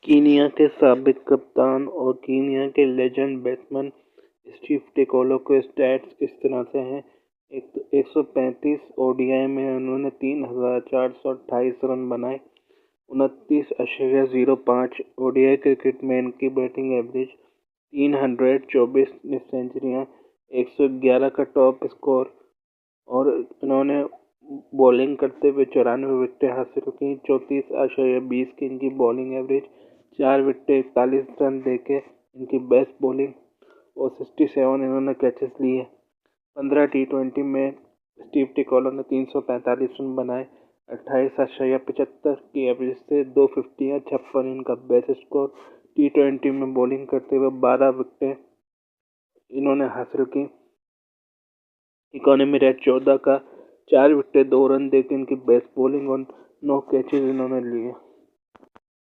Kenya के साबिक कप्तान और कीनिया के लेजेंड बैट्समैन स्टीव टिकोलो के स्टैट्स इस तरह से हैं। 135 ओडीआई में उन्होंने 3,428 रन बनाए। 29.05 ओडीआई क्रिकेट में इनकी बैटिंग एवरेज, 324 सेंचुरियां, 111 का टॉप स्कोर। और इन्होंने बॉलिंग करते हुए 94 विकेटें हासिल की। 34.20 की इनकी बॉलिंग एवरेज, 4 विकेटें 41 रन देके इनकी बेस्ट बॉलिंग। और 67 इन्होंने कैचेस लिए। 15 T20 में स्टीव टिकोलो ने 345 रन बनाए। 28.75 की एवरेज से 250 56 इनका बेस्ट स्कोर। T20 में बॉलिंग करते हुए 12 विकेटें इन्होंने हासिल की। इकोनॉमी रेट 14 का, 4 विकेटें 2 रन देकर इनकी बेस्ट बॉलिंग और 9 कैचेज इन्होंने लिए।